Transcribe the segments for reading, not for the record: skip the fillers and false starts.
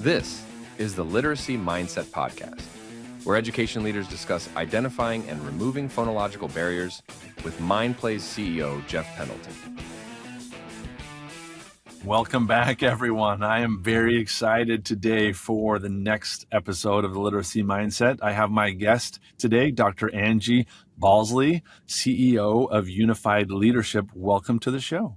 This is the Literacy Mindset Podcast, where education leaders discuss identifying and removing phonological barriers with Mindplay's CEO, Jeff Pendleton. Welcome back, everyone. I am very excited today for the next episode of the Literacy Mindset. I have my guest today, Dr. Angie Balsley, CEO of Unified Leadership. Welcome to the show.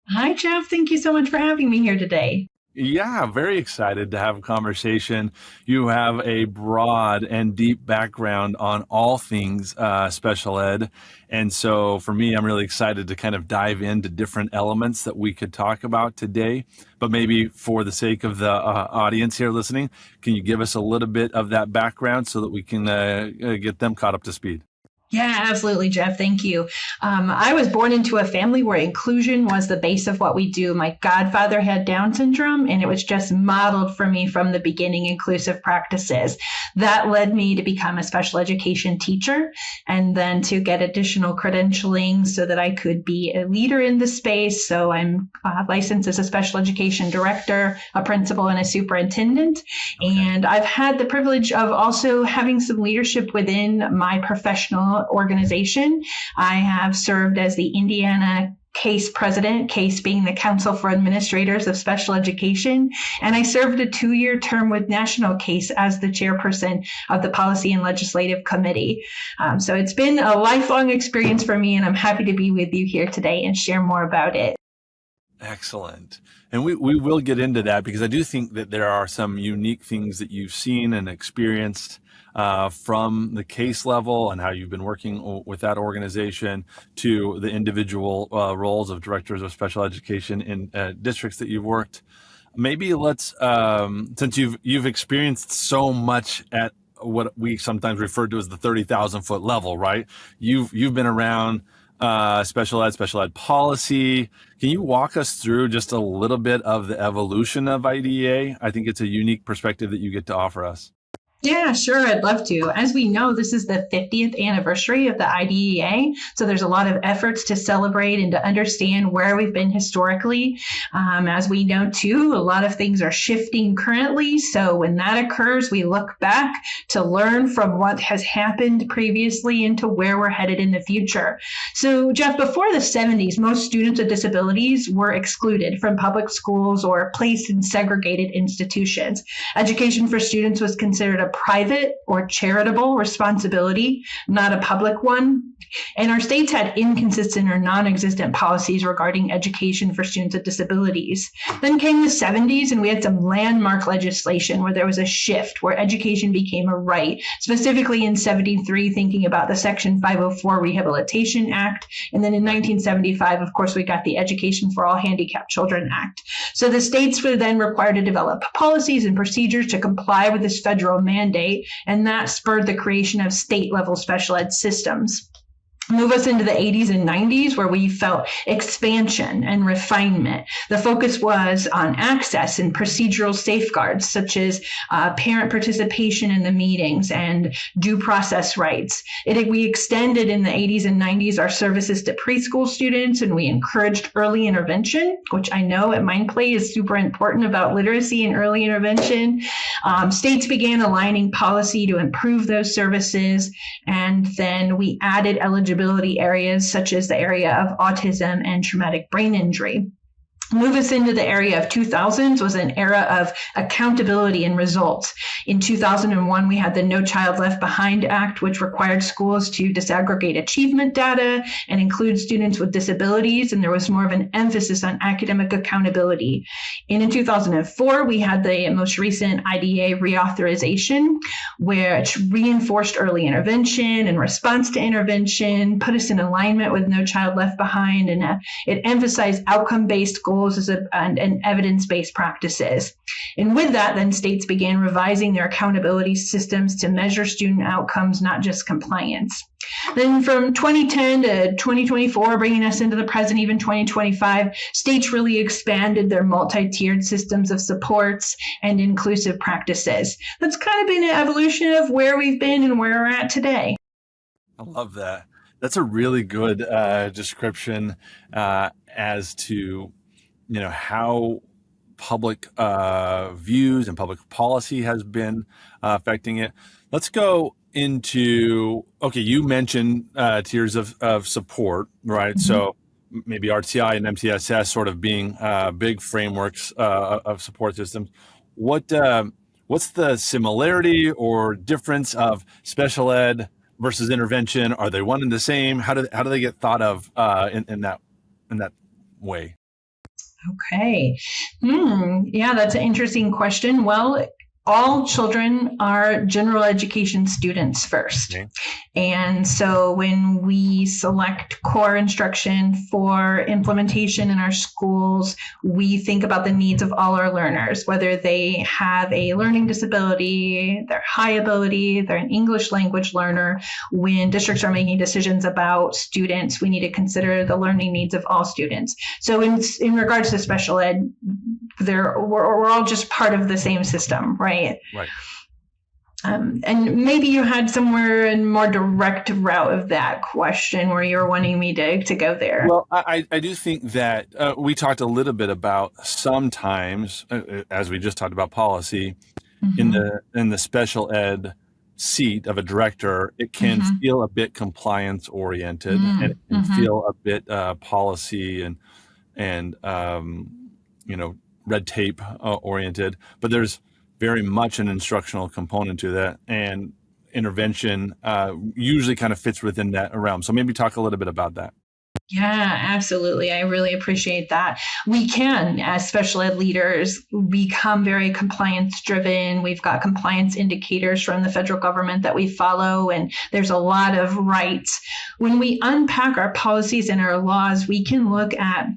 Hi, Jeff. Thank you so much for having me here today. Yeah, very excited to have a conversation. You have a broad and deep background on all things special ed. And so for me, I'm really excited to kind of dive into different elements that we could talk about today. But maybe for the sake of the audience here listening, can you give us a little bit of that background so that we can get them caught up to speed? Yeah, absolutely, Jeff. Thank you. I was born into a family where inclusion was the base of what we do. My godfather had Down syndrome, and it was just modeled for me from the beginning, inclusive practices. That led me to become a special education teacher and then to get additional credentialing so that I could be a leader in the space. So I'm licensed as a special education director, a principal, and a superintendent. Okay. And I've had the privilege of also having some leadership within my professional organization. I have served as the Indiana CASE president, CASE being the Council for Administrators of Special Education, and I served a 2-year term with National CASE as the chairperson of the Policy and Legislative Committee. So it's been a lifelong experience for me, and I'm happy to be with you here today and share more about it. Excellent. And we will get into that because I do think that there are some unique things that you've seen and experienced from the case level and how you've been working with that organization to the individual roles of directors of special education in districts that you've worked. Maybe let's, since you've experienced so much at what we sometimes refer to as the 30,000 foot level, right? You've been around special ed policy. Can you walk us through just a little bit of the evolution of IDEA? I think it's a unique perspective that you get to offer us. Yeah, sure. I'd love to. As we know, this is the 50th anniversary of the IDEA. So there's a lot of efforts to celebrate and to understand where we've been historically. As we know, too, a lot of things are shifting currently. So when that occurs, we look back to learn from what has happened previously into where we're headed in the future. So, Jeff, before the 70s, most students with disabilities were excluded from public schools or placed in segregated institutions. Education for students was considered a private or charitable responsibility, not a public one. And our states had inconsistent or non-existent policies regarding education for students with disabilities. Then came the 70s, and we had some landmark legislation where there was a shift where education became a right, specifically in 73, thinking about the Section 504 Rehabilitation Act. And then in 1975, of course, we got the Education for All Handicapped Children Act. So the states were then required to develop policies and procedures to comply with this federal mandate, and that spurred the creation of state-level special ed systems. Move us into the 80s and 90s, where we felt expansion and refinement. The focus was on access and procedural safeguards, such as parent participation in the meetings and due process rights. We extended in the 80s and 90s our services to preschool students, and we encouraged early intervention, which I know at Mindplay is super important about literacy and early intervention. States began aligning policy to improve those services, and then we added eligibility areas such as the area of autism and traumatic brain injury. Move us into the area of 2000s was an era of accountability and results. In 2001, we had the No Child Left Behind Act, which required schools to disaggregate achievement data and include students with disabilities, and there was more of an emphasis on academic accountability. And in 2004, we had the most recent IDEA reauthorization, which reinforced early intervention and response to intervention, put us in alignment with No Child Left Behind, and it emphasized outcome-based goals and evidence-based practices. And with that, then states began revising their accountability systems to measure student outcomes, not just compliance. Then from 2010 to 2024, bringing us into the present, even 2025, states really expanded their multi-tiered systems of supports and inclusive practices. That's kind of been an evolution of where we've been and where we're at today. I love that. That's a really good description as to how public views and public policy has been affecting it. Let's go into, okay, you mentioned tiers of support, right? So maybe RTI and MTSS sort of being big frameworks of support systems. What's the similarity or difference of special ed versus intervention? Are they one and the same? How do they get thought of in that way? Okay. Yeah, that's an interesting question. Well, all children are general education students first. Okay. And so when we select core instruction for implementation in our schools, we think about the needs of all our learners, whether they have a learning disability, they're high ability, they're an English language learner. When districts are making decisions about students, we need to consider the learning needs of all students. So in regards to special ed, we're all just part of the same system, right? Right. And maybe you had somewhere a more direct route of that question where you were wanting me to go there. Well, I do think that we talked a little bit about sometimes, as we just talked about policy, in the special ed seat of a director, it can feel a bit compliance oriented and it can feel a bit policy and red tape oriented, but there's very much an instructional component to that, and intervention usually kind of fits within that realm. So maybe talk a little bit about that. Yeah, absolutely. I really appreciate that. We can, as special ed leaders, become very compliance driven. We've got compliance indicators from the federal government that we follow, and there's a lot of rights. When we unpack our policies and our laws, we can look at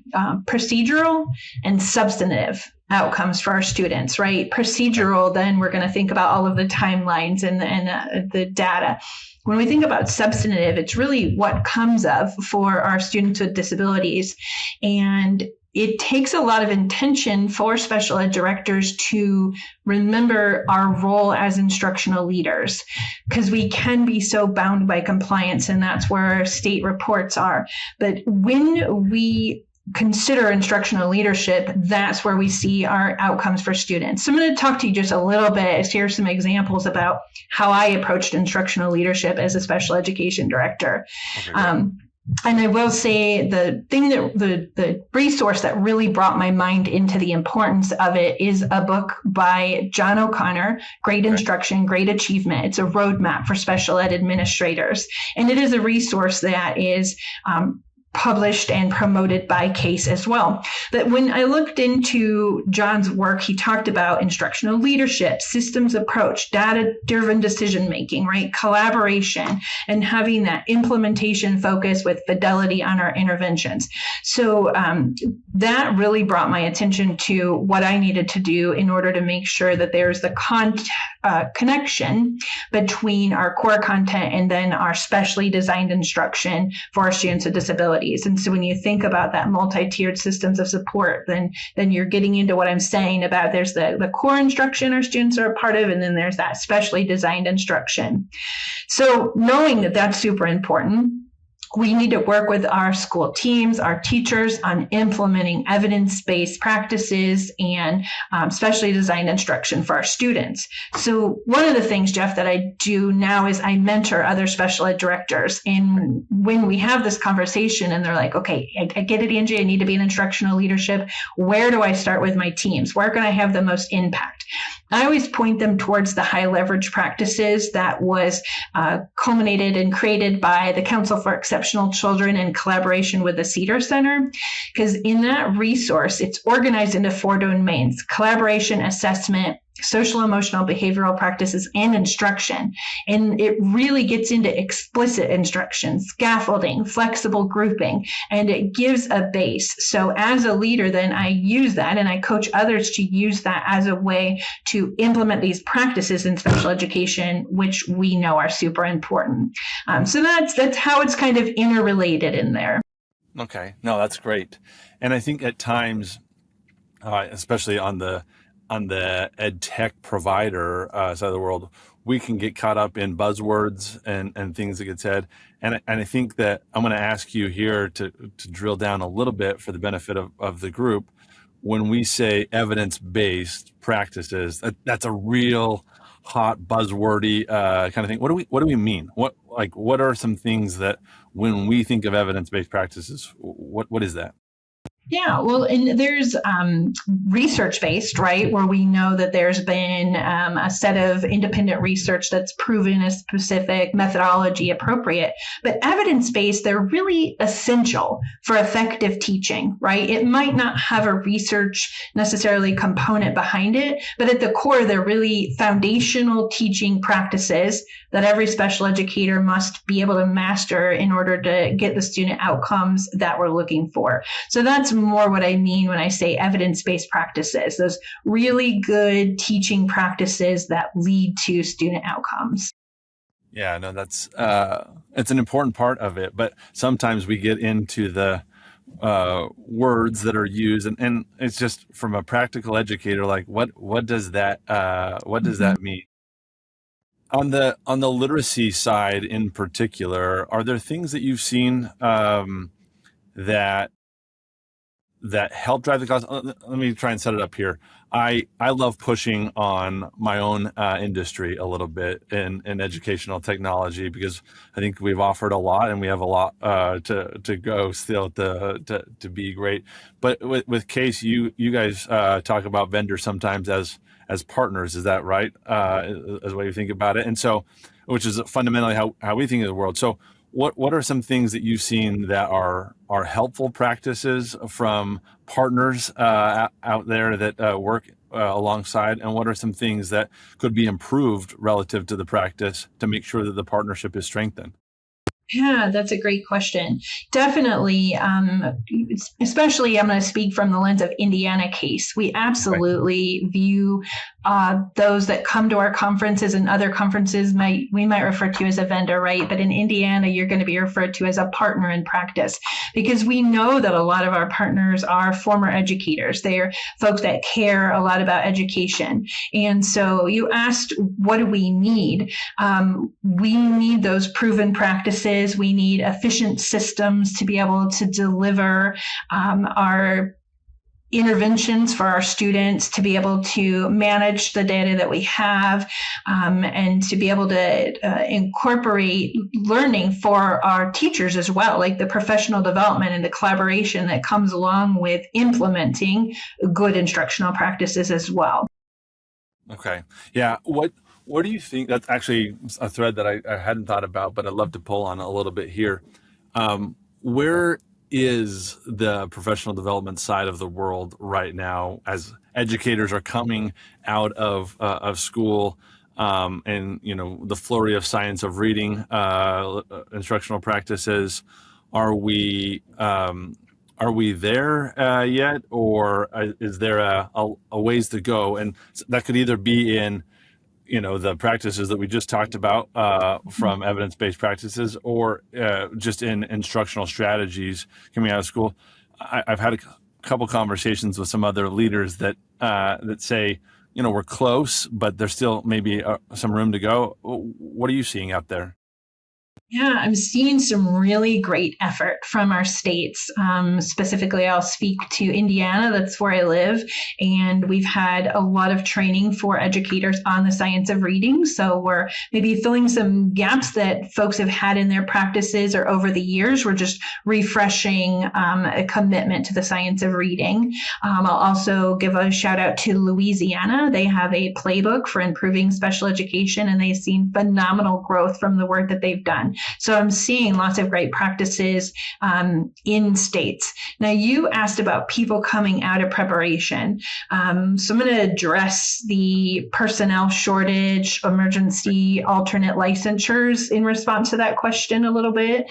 procedural and substantive outcomes for our students, right? Procedural, then we're going to think about all of the timelines and the data. When we think about substantive, it's really what comes of for our students with disabilities. And it takes a lot of intention for special ed directors to remember our role as instructional leaders, because we can be so bound by compliance, and that's where our state reports are. But when we consider instructional leadership, that's where we see our outcomes for students. So I'm going to talk to you just a little bit, share some examples about how I approached instructional leadership as a special education director. Okay. And I will say the thing that the resource that really brought my mind into the importance of it is a book by John O'Connor, Great Instruction, Great Achievement. It's a roadmap for special ed administrators. And it is a resource that is published and promoted by CASE as well. But when I looked into John's work, he talked about instructional leadership, systems approach, data-driven decision-making, right? Collaboration, and having that implementation focus with fidelity on our interventions. So that really brought my attention to what I needed to do in order to make sure that there's the connection between our core content and then our specially designed instruction for our students with disabilities. And so when you think about that multi-tiered systems of support, then you're getting into what I'm saying about there's the core instruction our students are a part of, and then there's that specially designed instruction. So knowing that that's super important, we need to work with our school teams, our teachers on implementing evidence-based practices and specially designed instruction for our students. So one of the things, Jeff, that I do now is I mentor other special ed directors. And when we have this conversation and they're like, okay, I get it, Angie, I need to be in instructional leadership. Where do I start with my teams? Where can I have the most impact? I always point them towards the high leverage practices that was culminated and created by the Council for Exceptional Children in collaboration with the Cedar Center, because in that resource, it's organized into 4 domains: collaboration, assessment, social, emotional, behavioral practices, and instruction. And it really gets into explicit instruction, scaffolding, flexible grouping, and it gives a base. So as a leader, then I use that and I coach others to use that as a way to implement these practices in special education, which we know are super important. So that's how it's kind of interrelated in there. Okay, no, that's great. And I think at times, especially on the ed tech provider side of the world, we can get caught up in buzzwords and things that get said. And I think that I'm going to ask you here to drill down a little bit for the benefit of the group. when we say evidence-based practices, that's a real hot buzzwordy kind of thing. What do we mean? What are some things that when we think of evidence-based practices, what is that? Yeah, well, and there's research-based, right, where we know that there's been a set of independent research that's proven a specific methodology appropriate. But evidence-based, they're really essential for effective teaching, right? It might not have a research necessarily component behind it, but at the core, they're really foundational teaching practices that every special educator must be able to master in order to get the student outcomes that we're looking for. So that's more what I mean when I say evidence-based practices, those really good teaching practices that lead to student outcomes. Yeah, no, that's it's an important part of it, but sometimes we get into the words that are used, and it's just from a practical educator, like what does that mean? On the literacy side in particular, are there things that you've seen that help drive the cause? Let me try and set it up here. I love pushing on my own industry a little bit in educational technology, because I think we've offered a lot and we have a lot to go still to be great. But with Case, you guys talk about vendors sometimes as partners. Is that right? As the way you think about it, and so, which is fundamentally how we think of the world. So what are some things that you've seen that are helpful practices from partners out there that work alongside, and what are some things that could be improved relative to the practice to make sure that the partnership is strengthened? Yeah, that's a great question. Definitely, especially I'm going to speak from the lens of Indiana Case. We absolutely view those that come to our conferences and other conferences, we might refer to as a vendor, right? But in Indiana, you're going to be referred to as a partner in practice, because we know that a lot of our partners are former educators. They're folks that care a lot about education. And so you asked, what do we need? We need those proven practices. We need efficient systems to be able to deliver our interventions for our students, to be able to manage the data that we have, and to be able to incorporate learning for our teachers as well, like the professional development and the collaboration that comes along with implementing good instructional practices as well. Okay. Yeah. What do you think? That's actually a thread that I hadn't thought about, but I'd love to pull on a little bit here. Where is the professional development side of the world right now as educators are coming out of school, and the flurry of science of reading, instructional practices? Are we there yet, or is there a ways to go? And that could either be in the practices that we just talked about from evidence-based practices, or just in instructional strategies coming out of school. I've had a couple conversations with some other leaders that say, we're close, but there's still maybe some room to go. What are you seeing out there? Yeah, I'm seeing some really great effort from our states. Specifically, I'll speak to Indiana. That's where I live. And we've had a lot of training for educators on the science of reading. So we're maybe filling some gaps that folks have had in their practices or over the years. We're just refreshing a commitment to the science of reading. I'll also give a shout out to Louisiana. They have a playbook for improving special education, and they've seen phenomenal growth from the work that they've done. So I'm seeing lots of great practices in states. Now, you asked about people coming out of preparation. So I'm going to address the personnel shortage, emergency alternate licensures in response to that question a little bit.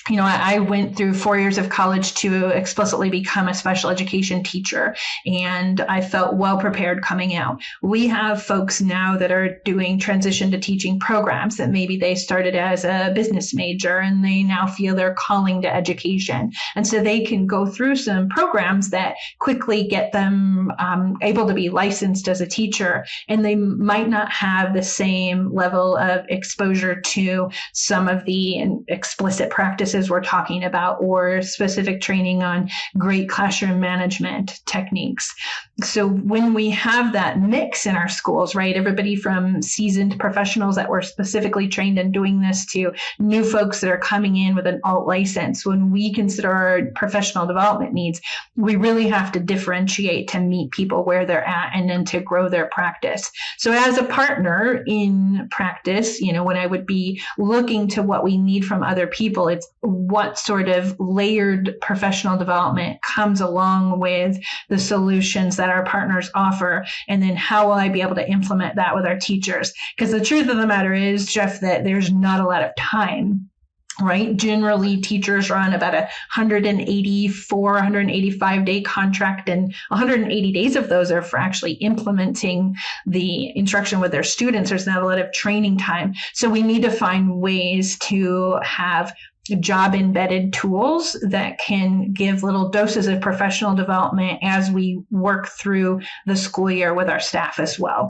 I went through 4 years of college to explicitly become a special education teacher, and I felt well prepared coming out. We have folks now that are doing transition to teaching programs that maybe they started as a business major and they now feel their calling to education. And so they can go through some programs that quickly get them able to be licensed as a teacher, and they might not have the same level of exposure to some of the explicit practices practices we're talking about, or specific training on great classroom management techniques. So when we have that mix in our schools, right, everybody from seasoned professionals that were specifically trained in doing this to new folks that are coming in with an alt license, when we consider our professional development needs, we really have to differentiate to meet people where they're at and then to grow their practice. So as a partner in practice, when I would be looking to what we need from other people, it's what sort of layered professional development comes along with the solutions that our partners offer, and then how will I be able to implement that with our teachers? Because the truth of the matter is, Jeff, that there's not a lot of time. Right? Generally, teachers run about 184, 185-day contract, and 180 days of those are for actually implementing the instruction with their students. There's not a lot of training time. So we need to find ways to have job embedded tools that can give little doses of professional development as we work through the school year with our staff as well.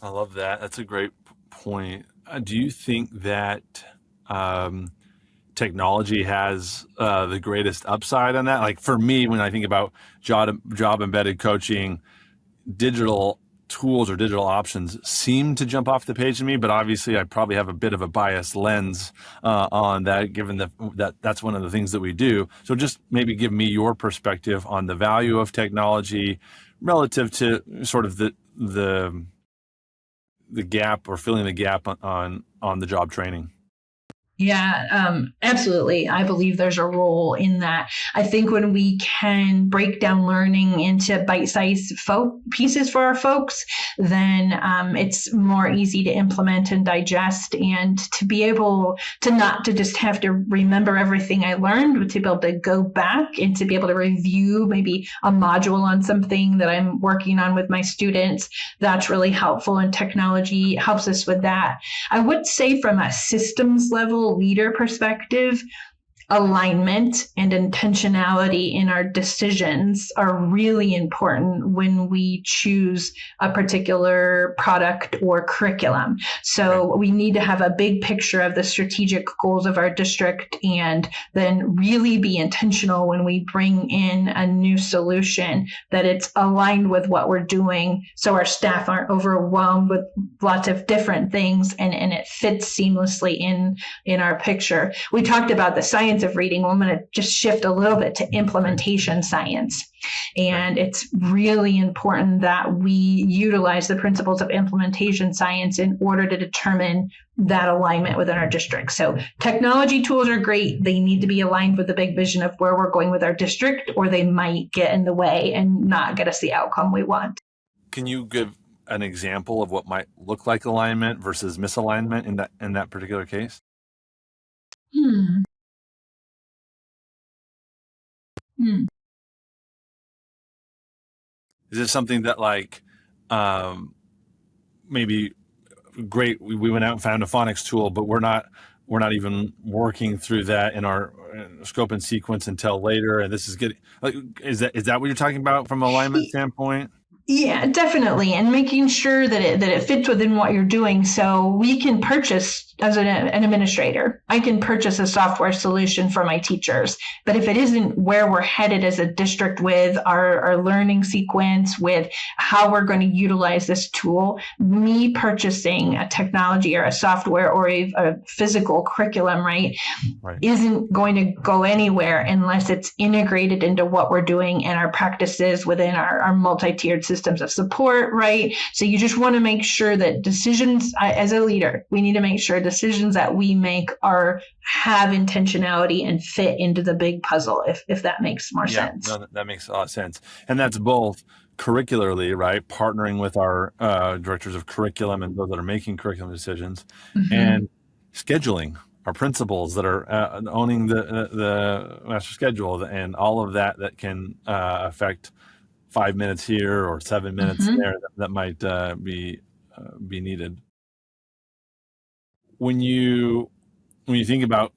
I love that. That's a great point. Do you think that technology has the greatest upside on that? Like for me, when I think about job embedded coaching, digital tools or digital options seem to jump off the page to me, but obviously I probably have a bit of a biased lens on that, given that that's one of the things that we do. So just maybe give me your perspective on the value of technology relative to sort of the gap, or filling the gap on the job training. Yeah, absolutely. I believe there's a role in that. I think when we can break down learning into bite-sized pieces for our folks, then it's more easy to implement and digest, and to be able to not to just have to remember everything I learned, but to be able to go back and to be able to review maybe a module on something that I'm working on with my students. That's really helpful, and technology helps us with that. I would say from a systems level, leader perspective, alignment and intentionality in our decisions are really important when we choose a particular product or curriculum. So we need to have a big picture of the strategic goals of our district, and then really be intentional when we bring in a new solution, that it's aligned with what we're doing, so our staff aren't overwhelmed with lots of different things, and it fits seamlessly in our picture. We talked about the science of reading. Well, I'm going to just shift a little bit to implementation science. And it's really important that we utilize the principles of implementation science in order to determine that alignment within our district. So technology tools are great. They need to be aligned with the big vision of where we're going with our district, or they might get in the way and not get us the outcome we want. Can you give an example of what might look like alignment versus misalignment in that particular case? Is this something that maybe great, we went out and found a phonics tool, but we're not even working through that in our scope and sequence until later, and this is getting is that what you're talking about from an alignment standpoint? Yeah, definitely. And making sure that it fits within what you're doing. So we can purchase, as an administrator, I can purchase a software solution for my teachers. But if it isn't where we're headed as a district with our learning sequence, with how we're going to utilize this tool, me purchasing a technology or a software or a physical curriculum, right, isn't going to go anywhere unless it's integrated into what we're doing and our practices within our multi-tiered systems of support, right? So you just want to make sure that decisions, as a leader, we need to make sure decisions that we make have intentionality and fit into the big puzzle, if that makes more sense. No, that makes a lot of sense. And that's both curricularly, right? Partnering with our directors of curriculum and those that are making curriculum decisions, and scheduling, our principals that are owning the master schedule, and all of that can affect 5 minutes here or 7 minutes there that might be needed. When you think about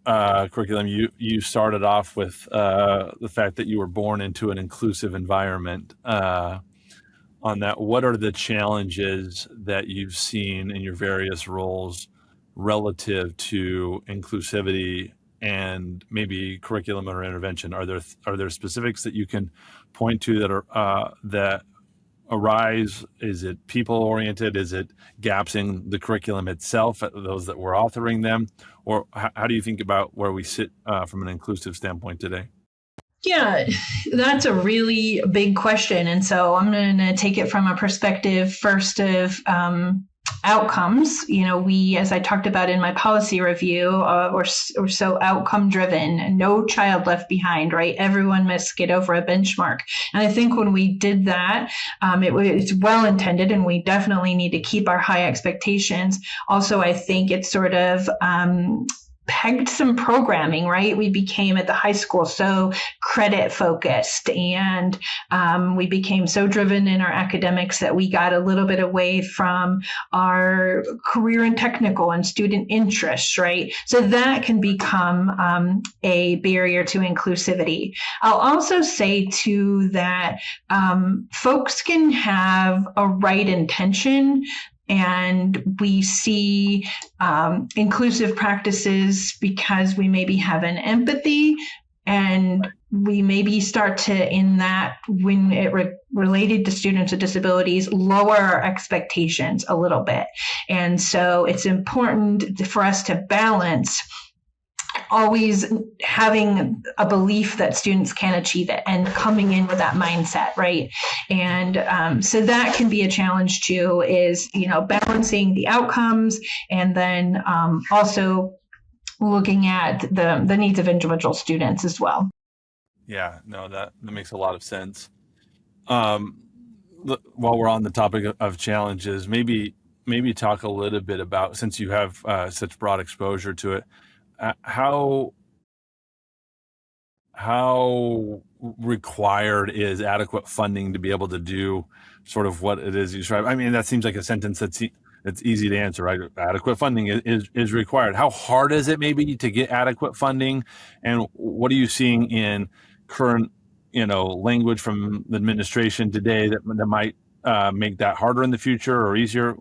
curriculum, you started off with the fact that you were born into an inclusive environment. On that, what are the challenges that you've seen in your various roles relative to inclusivity and maybe curriculum or intervention? Are there specifics that you can point to that are that arise? Is it people oriented? Is it gaps in the curriculum itself, those that were authoring them? Or how do you think about where we sit from an inclusive standpoint today? Yeah, that's a really big question. And so I'm going to take it from a perspective first of outcomes. We, as I talked about in my policy review, we're so outcome driven, no child left behind, right? Everyone must get over a benchmark. And I think when we did that, it's well intended, and we definitely need to keep our high expectations. Also, I think it's sort of pegged some programming, right? We became at the high school so credit focused, and we became so driven in our academics that we got a little bit away from our career and technical and student interests, right? So that can become a barrier to inclusivity. I'll also say too that folks can have a right intention, and we see inclusive practices because we maybe have an empathy, and we maybe start to, in that, when it related to students with disabilities, lower our expectations a little bit. And so it's important for us to balance always having a belief that students can achieve it and coming in with that mindset, right? And so that can be a challenge too, is, balancing the outcomes, and then also looking at the needs of individual students as well. Yeah, no, that makes a lot of sense. While we're on the topic of challenges, maybe talk a little bit about, since you have such broad exposure to it, how required is adequate funding to be able to do sort of what it is you describe? I mean, that seems like a sentence that's easy to answer, right? Adequate funding is required. How hard is it maybe to get adequate funding? And what are you seeing in current, language from the administration today that might make that harder in the future or easier?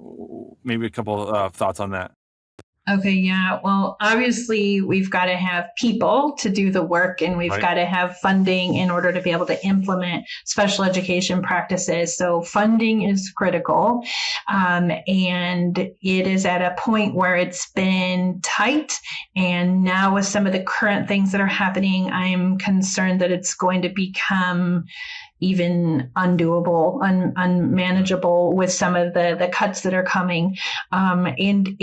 Maybe a couple of thoughts on that. Okay, yeah. Well, obviously, we've got to have people to do the work, and we've got to have funding in order to be able to implement special education practices. So funding is critical. And it is at a point where it's been tight. And now with some of the current things that are happening, I'm concerned that it's going to become even undoable, unmanageable with some of the cuts that are coming. And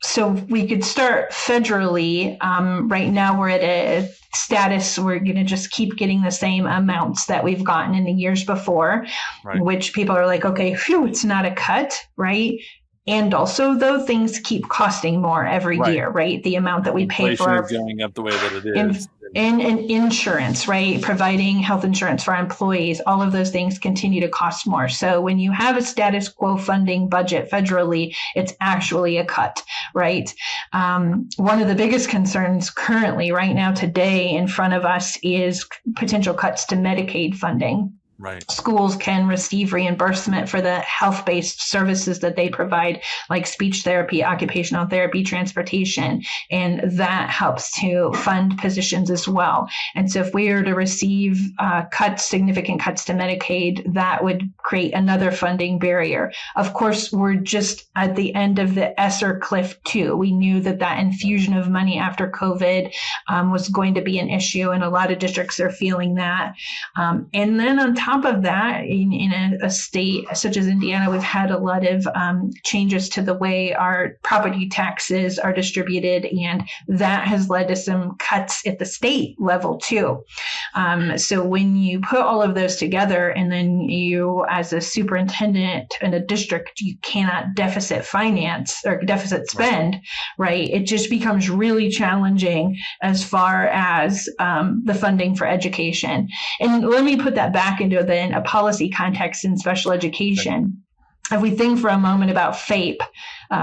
so we could start federally. Right now we're at a status, we're going to just keep getting the same amounts that we've gotten in the years before, which people are like, okay, phew, it's not a cut, right? And also, though, things keep costing more every year, right? The amount that we pay for our going up the way that it is. And insurance, right? Providing health insurance for our employees, all of those things continue to cost more. So when you have a status quo funding budget federally, it's actually a cut, right? One of the biggest concerns currently, right now, today, in front of us is potential cuts to Medicaid funding. Right. Schools can receive reimbursement for the health-based services that they provide, like speech therapy, occupational therapy, transportation, and that helps to fund positions as well. And so if we were to receive significant cuts to Medicaid, that would create another funding barrier. Of course, we're just at the end of the ESSER cliff too. We knew that infusion of money after COVID was going to be an issue, and a lot of districts are feeling that. And then on top of that, in a state such as Indiana, we've had a lot of changes to the way our property taxes are distributed, and that has led to some cuts at the state level too. So when you put all of those together, and then you, as a superintendent in a district, you cannot deficit finance or deficit spend, right? It just becomes really challenging as far as the funding for education. And let me put that back into then a policy context in special education. If we think for a moment about FAPE,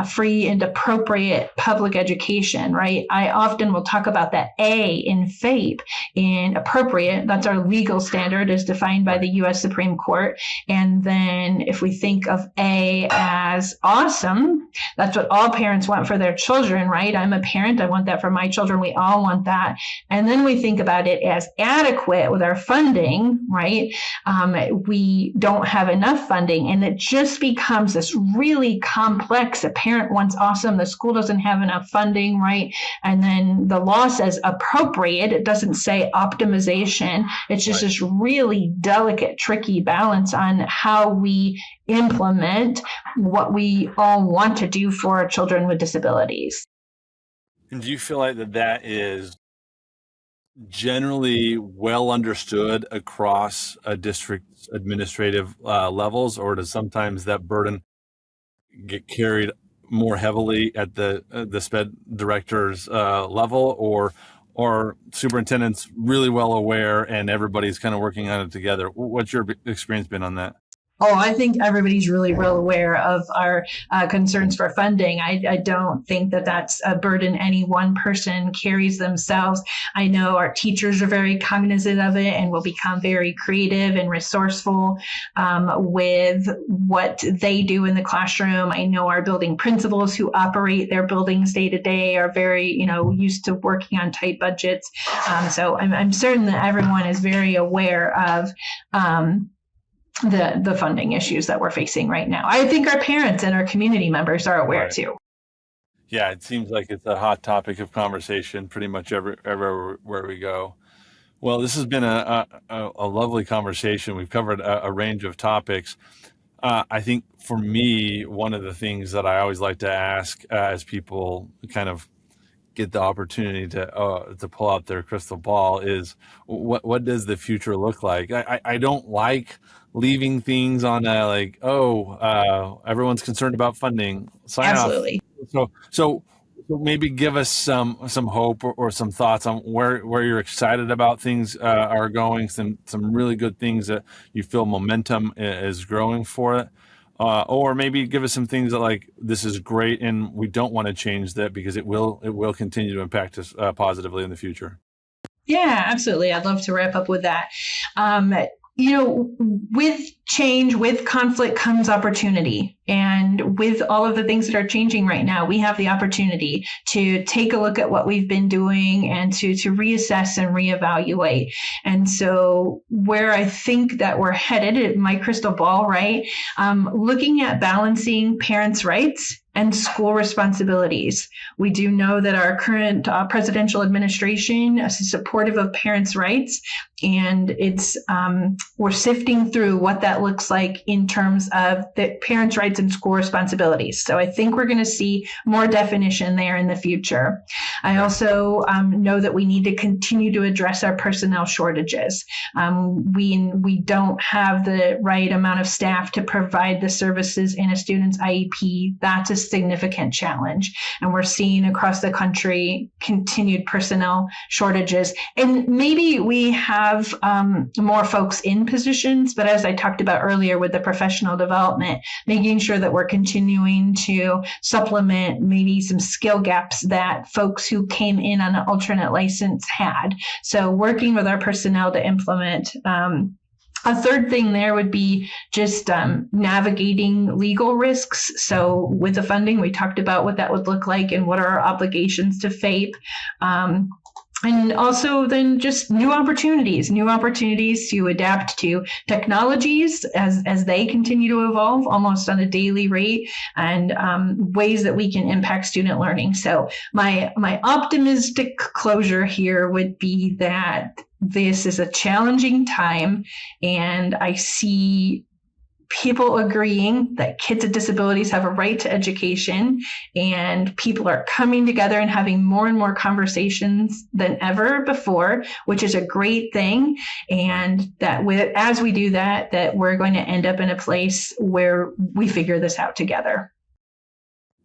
free and appropriate public education, right? I often will talk about that A in FAPE, in appropriate. That's our legal standard as defined by the U.S. Supreme Court. And then if we think of A as awesome, that's what all parents want for their children, right? I'm a parent. I want that for my children. We all want that. And then we think about it as adequate with our funding, right? We don't have enough funding, and it just becomes this really complex. A parent wants awesome. The school doesn't have enough funding, right? And then the law says appropriate. It doesn't say optimization. It's just this really delicate, tricky balance on how we implement what we all want to do for our children with disabilities. And do you feel like that is generally well understood across a district's administrative levels, or does sometimes that burden get carried more heavily at the SPED director's level, or superintendent's really well aware and everybody's kind of working on it together? What's your experience been on that? Oh, I think everybody's really well aware of our concerns for funding. I don't think that that's a burden any one person carries themselves. I know our teachers are very cognizant of it and will become very creative and resourceful with what they do in the classroom. I know our building principals who operate their buildings day to day are very, used to working on tight budgets. So I'm certain that everyone is very aware of the funding issues that we're facing right now. I think our parents and our community members are aware too. Yeah, it seems like it's a hot topic of conversation pretty much everywhere we go. Well, this has been a lovely conversation. We've covered a range of topics. I think for me, one of the things that I always like to ask as people kind of get the opportunity to pull out their crystal ball is what does the future look like? I don't like leaving things on everyone's concerned about funding. Sign Absolutely. off. So maybe give us some hope or some thoughts on where you're excited about things are going, some really good things that you feel momentum is growing for it. Or maybe give us some things that this is great and we don't want to change that because it will continue to impact us positively in the future. Yeah, absolutely. I'd love to wrap up with that. With change, with conflict comes opportunity. And with all of the things that are changing right now, we have the opportunity to take a look at what we've been doing and to reassess and reevaluate. And so where I think that we're headed, my crystal ball, right? Looking at balancing parents' rights and school responsibilities. We do know that our current presidential administration is supportive of parents' rights, and we're sifting through what that looks like in terms of the parents' rights and school responsibilities. So I think we're going to see more definition there in the future. I also know that we need to continue to address our personnel shortages. We don't have the right amount of staff to provide the services in a student's IEP. That's a significant challenge. And we're seeing across the country continued personnel shortages. And maybe we have more folks in positions, but as I talked about earlier with the professional development, making sure that we're continuing to supplement maybe some skill gaps that folks who came in on an alternate license had. So working with our personnel to implement. A third thing there would be just navigating legal risks. So with the funding, we talked about what that would look like and what are our obligations to FAPE. And also then just new opportunities to adapt to technologies as they continue to evolve almost on a daily rate, and ways that we can impact student learning. So my optimistic closure here would be that this is a challenging time, and I see people agreeing that kids with disabilities have a right to education, and people are coming together and having more and more conversations than ever before, which is a great thing. And that as we do that we're going to end up in a place where we figure this out together.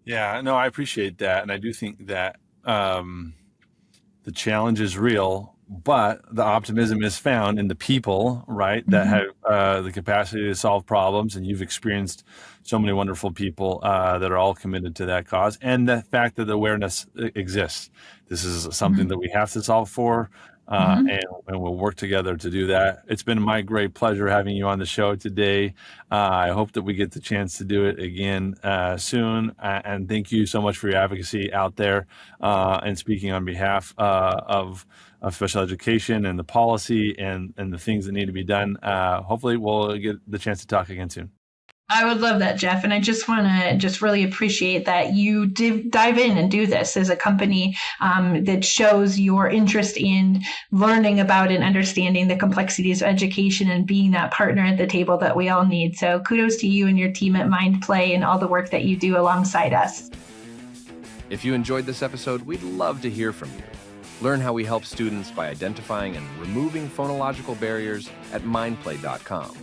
Yeah, no, I appreciate that. And I do think that the challenge is real. But the optimism is found in the people, right, that have the capacity to solve problems. And you've experienced so many wonderful people that are all committed to that cause. And the fact that awareness exists. This is something that we have to solve for. And we'll work together to do that. It's been my great pleasure having you on the show today. I hope that we get the chance to do it again soon. And thank you so much for your advocacy out there and speaking on behalf of special education and the policy and the things that need to be done. Hopefully we'll get the chance to talk again soon. I would love that, Jeff. And I just want to just really appreciate that you dive in and do this as a company that shows your interest in learning about and understanding the complexities of education and being that partner at the table that we all need. So kudos to you and your team at Mindplay and all the work that you do alongside us. If you enjoyed this episode, we'd love to hear from you. Learn how we help students by identifying and removing phonological barriers at mindplay.com.